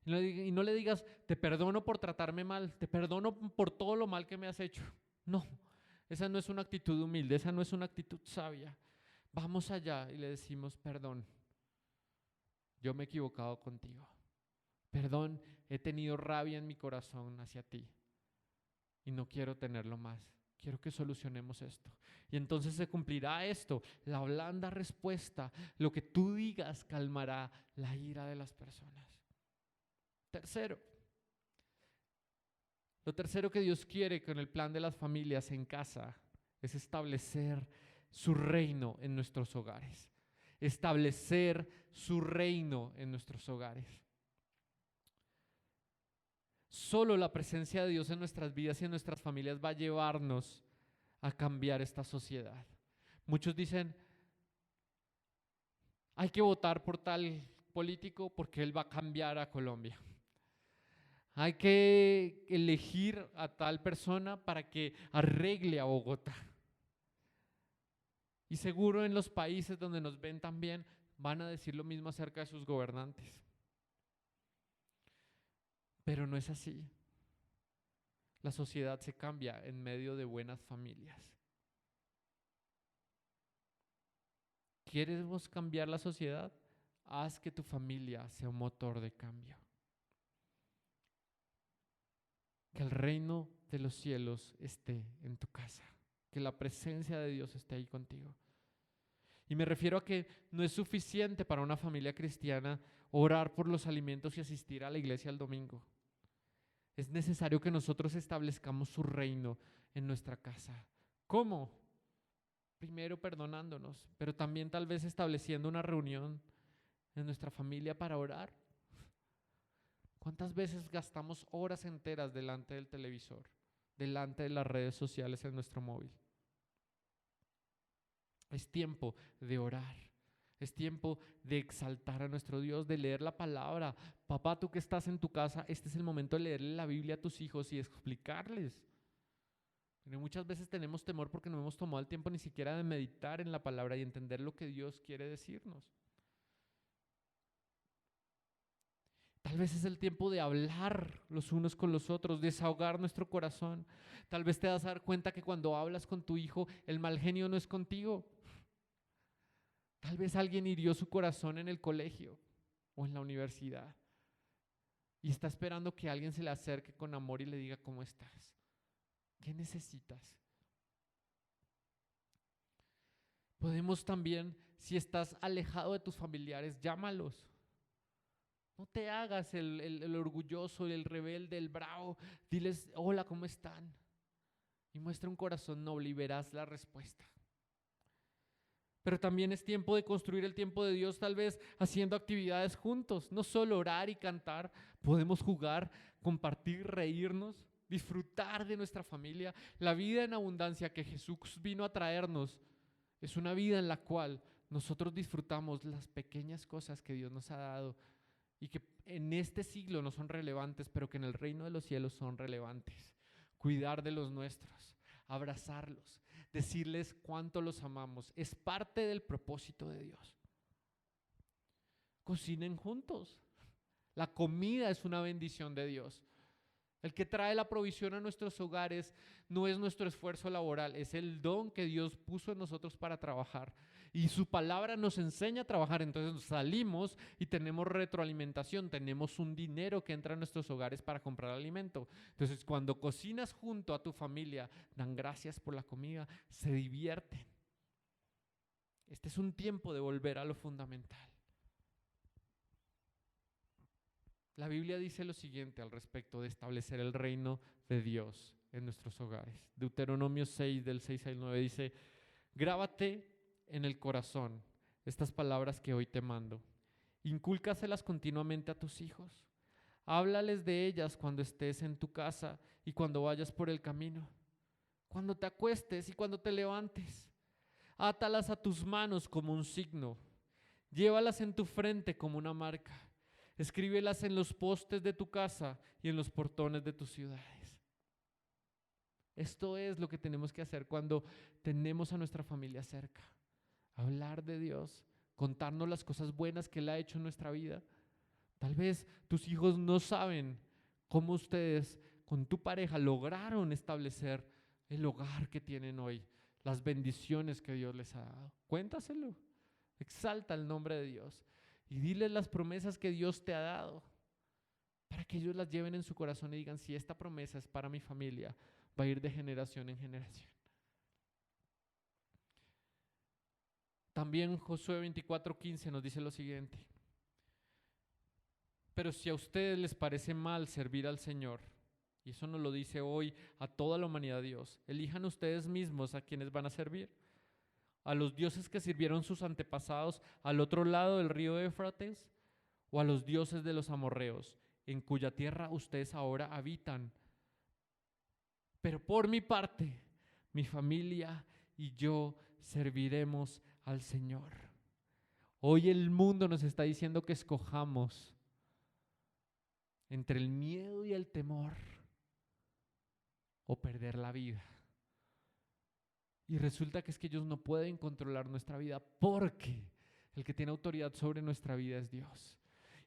y no le digas: te perdono por tratarme mal, te perdono por todo lo mal que me has hecho. No, esa no es una actitud humilde, esa no es una actitud sabia. Vamos allá y le decimos: perdón, yo me he equivocado contigo. Perdón, he tenido rabia en mi corazón hacia ti y no quiero tenerlo más. Quiero que solucionemos esto. Y entonces se cumplirá esto. La blanda respuesta, lo que tú digas, calmará la ira de las personas. Lo tercero que Dios quiere con el plan de las familias en casa es establecer su reino en nuestros hogares. Establecer su reino en nuestros hogares. Solo la presencia de Dios en nuestras vidas y en nuestras familias va a llevarnos a cambiar esta sociedad. Muchos dicen, hay que votar por tal político porque él va a cambiar a Colombia. Hay que elegir a tal persona para que arregle a Bogotá. Y seguro en los países donde nos ven también van a decir lo mismo acerca de sus gobernantes. Pero no es así. La sociedad se cambia en medio de buenas familias. ¿Quieres cambiar la sociedad? Haz que tu familia sea un motor de cambio. Que el reino de los cielos esté en tu casa. Que la presencia de Dios esté ahí contigo. Y me refiero a que no es suficiente para una familia cristiana orar por los alimentos y asistir a la iglesia el domingo. Es necesario que nosotros establezcamos su reino en nuestra casa. ¿Cómo? Primero perdonándonos, pero también tal vez estableciendo una reunión en nuestra familia para orar. ¿Cuántas veces gastamos horas enteras delante del televisor, delante de las redes sociales en nuestro móvil? Es tiempo de orar. Es tiempo de exaltar a nuestro Dios, de leer la palabra. Papá, tú que estás en tu casa, este es el momento de leerle la Biblia a tus hijos y explicarles. Pero muchas veces tenemos temor porque no hemos tomado el tiempo ni siquiera de meditar en la palabra y entender lo que Dios quiere decirnos. Tal vez es el tiempo de hablar los unos con los otros, desahogar nuestro corazón. Tal vez te vas a dar cuenta que cuando hablas con tu hijo, el mal genio no es contigo. Tal vez alguien hirió su corazón en el colegio o en la universidad y está esperando que alguien se le acerque con amor y le diga ¿cómo estás? ¿Qué necesitas? Podemos también, si estás alejado de tus familiares, llámalos. No te hagas el orgulloso, el rebelde, el bravo. Diles, hola, ¿cómo están? Y muestra un corazón noble y verás la respuesta. Pero también es tiempo de construir el tiempo de Dios, tal vez haciendo actividades juntos. No solo orar y cantar, podemos jugar, compartir, reírnos, disfrutar de nuestra familia. La vida en abundancia que Jesús vino a traernos es una vida en la cual nosotros disfrutamos las pequeñas cosas que Dios nos ha dado y que en este siglo no son relevantes, pero que en el reino de los cielos son relevantes. Cuidar de los nuestros, abrazarlos, decirles cuánto los amamos, es parte del propósito de Dios. Cocinen juntos. La comida es una bendición de Dios. El que trae la provisión a nuestros hogares no es nuestro esfuerzo laboral, es el don que Dios puso en nosotros para trabajar. Y su palabra nos enseña a trabajar, entonces salimos y tenemos retroalimentación, tenemos un dinero que entra a nuestros hogares para comprar alimento. Entonces cuando cocinas junto a tu familia, dan gracias por la comida, se divierten. Este es un tiempo de volver a lo fundamental. La Biblia dice lo siguiente al respecto de establecer el reino de Dios en nuestros hogares. Deuteronomio 6, del 6 al 9 dice, grábate en el corazón estas palabras que hoy te mando. Incúlcaselas continuamente a tus hijos. Háblales de ellas cuando estés en tu casa y cuando vayas por el camino, cuando te acuestes y cuando te levantes. Átalas a tus manos como un signo. Llévalas en tu frente como una marca. Escríbelas en los postes de tu casa y en los portones de tus ciudades. Esto es lo que tenemos que hacer cuando tenemos a nuestra familia cerca. Hablar de Dios, contarnos las cosas buenas que Él ha hecho en nuestra vida. Tal vez tus hijos no saben cómo ustedes con tu pareja lograron establecer el hogar que tienen hoy, las bendiciones que Dios les ha dado. Cuéntaselo, exalta el nombre de Dios. Y diles las promesas que Dios te ha dado para que ellos las lleven en su corazón y digan, si esta promesa es para mi familia, va a ir de generación en generación. También Josué 24:15 nos dice lo siguiente. Pero si a ustedes les parece mal servir al Señor, y eso nos lo dice hoy a toda la humanidad Dios, elijan ustedes mismos a quienes van a servir. ¿A los dioses que sirvieron sus antepasados al otro lado del río Éufrates? ¿O a los dioses de los amorreos, en cuya tierra ustedes ahora habitan? Pero por mi parte, mi familia y yo serviremos al Señor. Hoy el mundo nos está diciendo que escojamos entre el miedo y el temor o perder la vida. Y resulta que es que ellos no pueden controlar nuestra vida porque el que tiene autoridad sobre nuestra vida es Dios.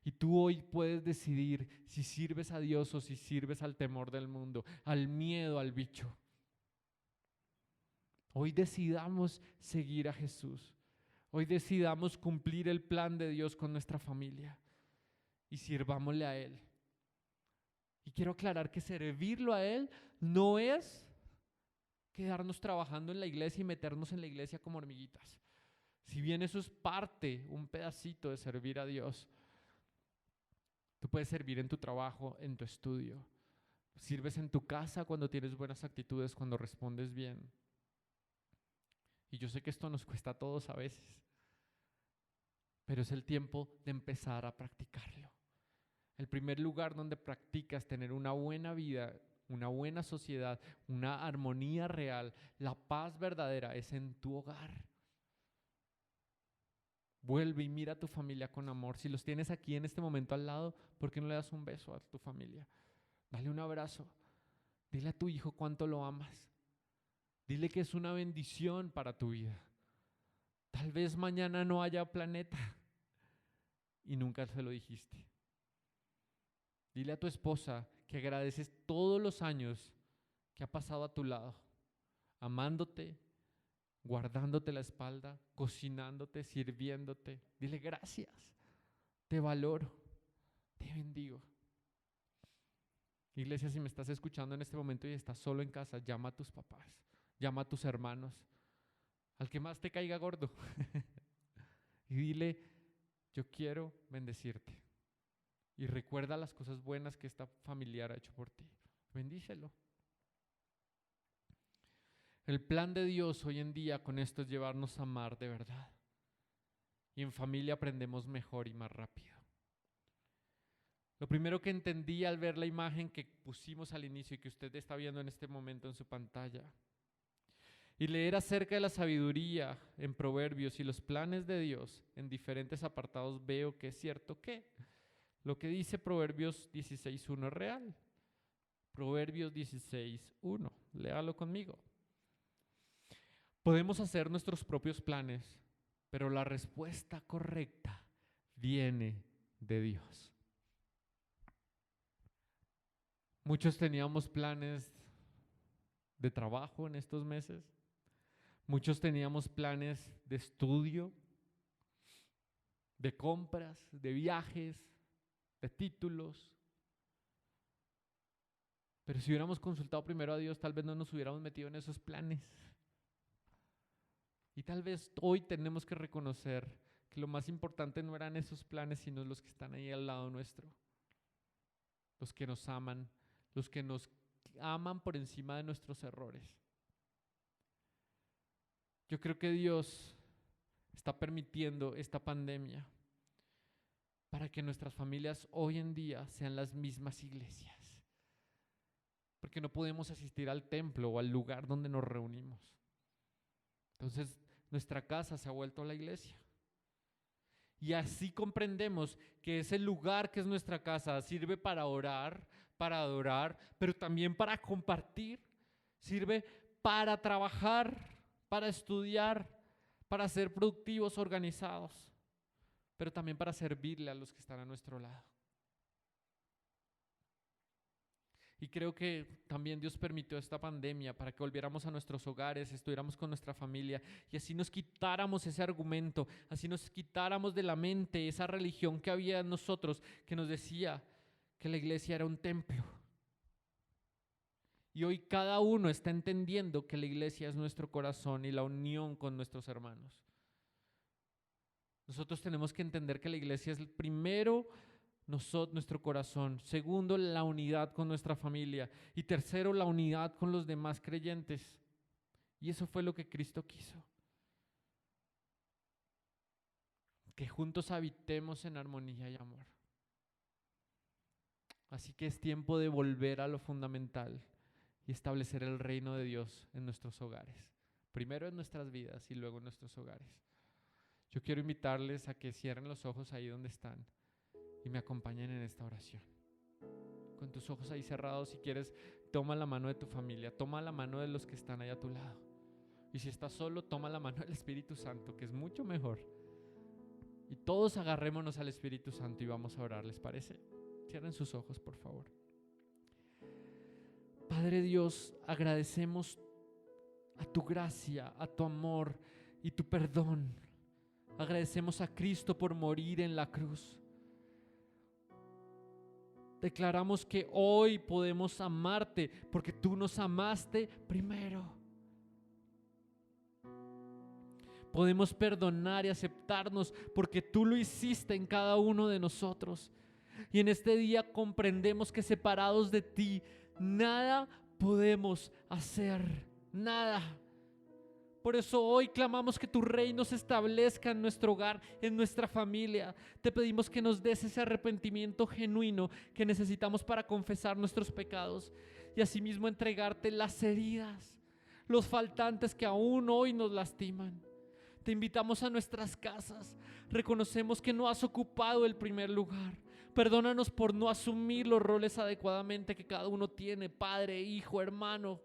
Y tú hoy puedes decidir si sirves a Dios o si sirves al temor del mundo, al miedo, al bicho. Hoy decidamos seguir a Jesús. Hoy decidamos cumplir el plan de Dios con nuestra familia y sirvámosle a Él. Y quiero aclarar que servirlo a Él no es quedarnos trabajando en la iglesia y meternos en la iglesia como hormiguitas. Si bien eso es parte, un pedacito de servir a Dios, tú puedes servir en tu trabajo, en tu estudio. Sirves en tu casa cuando tienes buenas actitudes, cuando respondes bien. Y yo sé que esto nos cuesta a todos a veces, pero es el tiempo de empezar a practicarlo. El primer lugar donde practicas tener una buena vida, una buena sociedad, una armonía real, la paz verdadera es en tu hogar. Vuelve y mira a tu familia con amor. Si los tienes aquí en este momento al lado, ¿por qué no le das un beso a tu familia? Dale un abrazo. Dile a tu hijo cuánto lo amas. Dile que es una bendición para tu vida. Tal vez mañana no haya planeta y nunca se lo dijiste. Dile a tu esposa que agradeces todos los años que ha pasado a tu lado, amándote, guardándote la espalda, cocinándote, sirviéndote. Dile gracias, te valoro, te bendigo. Iglesia, si me estás escuchando en este momento y estás solo en casa, llama a tus papás, llama a tus hermanos, al que más te caiga gordo y dile, yo quiero bendecirte. Y recuerda las cosas buenas que esta familiar ha hecho por ti. Bendícelo. El plan de Dios hoy en día con esto es llevarnos a amar de verdad. Y en familia aprendemos mejor y más rápido. Lo primero que entendí al ver la imagen que pusimos al inicio y que usted está viendo en este momento en su pantalla, y leer acerca de la sabiduría en Proverbios y los planes de Dios en diferentes apartados, veo que es cierto que lo que dice Proverbios 16.1 es real. Proverbios 16.1, léalo conmigo. Podemos hacer nuestros propios planes, pero la respuesta correcta viene de Dios. Muchos teníamos planes de trabajo en estos meses. Muchos teníamos planes de estudio, de compras, de viajes, de títulos. Pero si hubiéramos consultado primero a Dios, tal vez no nos hubiéramos metido en esos planes. Y tal vez hoy tenemos que reconocer que lo más importante no eran esos planes, sino los que están ahí al lado nuestro. Los que nos aman por encima de nuestros errores. Yo creo que Dios está permitiendo esta pandemia para que nuestras familias hoy en día sean las mismas iglesias. Porque no podemos asistir al templo o al lugar donde nos reunimos. Entonces, nuestra casa se ha vuelto la iglesia. Y así comprendemos que ese lugar que es nuestra casa sirve para orar, para adorar, pero también para compartir. Sirve para trabajar, para estudiar, para ser productivos, organizados, pero también para servirle a los que están a nuestro lado. Y creo que también Dios permitió esta pandemia para que volviéramos a nuestros hogares, estuviéramos con nuestra familia y así nos quitáramos ese argumento, así nos quitáramos de la mente esa religión que había en nosotros que nos decía que la iglesia era un templo. Y hoy cada uno está entendiendo que la iglesia es nuestro corazón y la unión con nuestros hermanos. Nosotros tenemos que entender que la iglesia es el primero, nuestro corazón. Segundo, la unidad con nuestra familia. Y tercero, la unidad con los demás creyentes. Y eso fue lo que Cristo quiso. Que juntos habitemos en armonía y amor. Así que es tiempo de volver a lo fundamental y establecer el reino de Dios en nuestros hogares. Primero en nuestras vidas y luego en nuestros hogares. Yo quiero invitarles a que cierren los ojos ahí donde están y me acompañen en esta oración. Con tus ojos ahí cerrados, si quieres, toma la mano de tu familia, toma la mano de los que están ahí a tu lado. Y si estás solo, toma la mano del Espíritu Santo, que es mucho mejor. Y todos agarrémonos al Espíritu Santo y vamos a orar, ¿les parece? Cierren sus ojos, por favor. Padre Dios, agradecemos a tu gracia, a tu amor y tu perdón. Agradecemos a Cristo por morir en la cruz. Declaramos que hoy podemos amarte porque tú nos amaste primero. Podemos perdonar y aceptarnos porque tú lo hiciste en cada uno de nosotros. Y en este día comprendemos que separados de ti, nada podemos hacer, nada. Por eso hoy clamamos que tu reino se establezca en nuestro hogar, en nuestra familia. Te pedimos que nos des ese arrepentimiento genuino que necesitamos para confesar nuestros pecados y asimismo entregarte las heridas, los faltantes que aún hoy nos lastiman. Te invitamos a nuestras casas. Reconocemos que no has ocupado el primer lugar. Perdónanos por no asumir los roles adecuadamente que cada uno tiene, padre, hijo, hermano.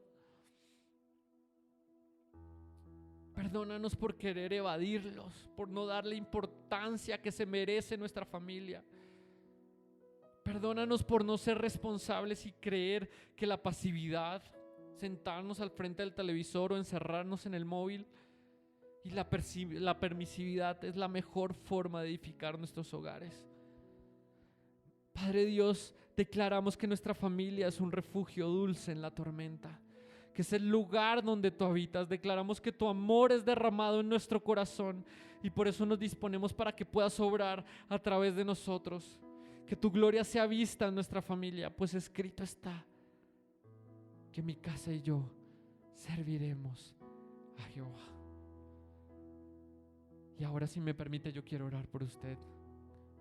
Perdónanos por querer evadirlos, por no darle importancia que se merece nuestra familia. Perdónanos por no ser responsables y creer que la pasividad, sentarnos al frente del televisor o encerrarnos en el móvil y la permisividad es la mejor forma de edificar nuestros hogares. Padre Dios, declaramos que nuestra familia es un refugio dulce en la tormenta, que es el lugar donde tú habitas. Declaramos que tu amor es derramado en nuestro corazón y por eso nos disponemos para que puedas obrar a través de nosotros. Que tu gloria sea vista en nuestra familia, pues escrito está que mi casa y yo serviremos a Jehová. Y ahora, si me permite, yo quiero orar por usted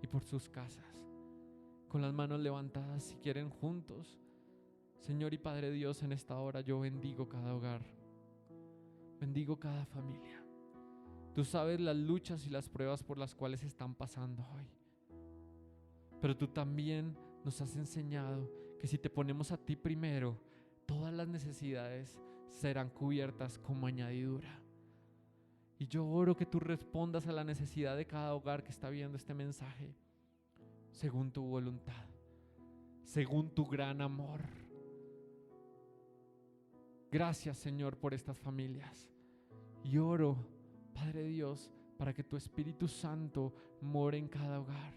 y por sus casas. Con las manos levantadas, si quieren juntos. Señor y Padre Dios, en esta hora yo bendigo cada hogar, bendigo cada familia. Tú sabes las luchas y las pruebas por las cuales están pasando hoy. Pero tú también nos has enseñado que si te ponemos a ti primero, todas las necesidades serán cubiertas como añadidura. Y yo oro que tú respondas a la necesidad de cada hogar que está viendo este mensaje, según tu voluntad, según tu gran amor. Gracias, Señor, por estas familias. Y oro, Padre Dios, para que tu Espíritu Santo more en cada hogar,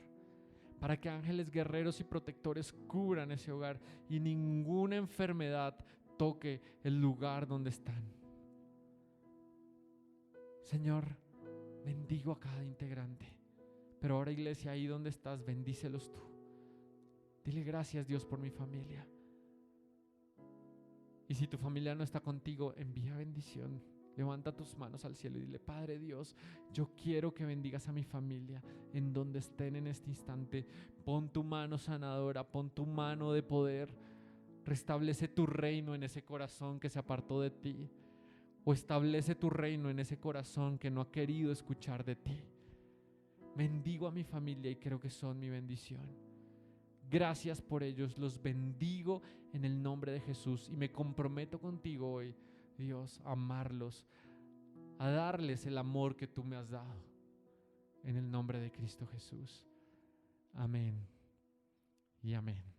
para que ángeles guerreros y protectores cubran ese hogar y ninguna enfermedad toque el lugar donde están. Señor, bendigo a cada integrante. Pero ahora, iglesia, ahí donde estás, bendícelos tú. Dile gracias, Dios, por mi familia. Y si tu familia no está contigo, envía bendición. Levanta tus manos al cielo y dile: Padre Dios, yo quiero que bendigas a mi familia en donde estén en este instante. Pon tu mano sanadora, pon tu mano de poder. Restablece tu reino en ese corazón que se apartó de ti. O establece tu reino en ese corazón que no ha querido escuchar de ti. Bendigo a mi familia y creo que son mi bendición. Gracias por ellos, los bendigo en el nombre de Jesús y me comprometo contigo hoy, Dios, a amarlos, a darles el amor que tú me has dado. En el nombre de Cristo Jesús. Amén y amén.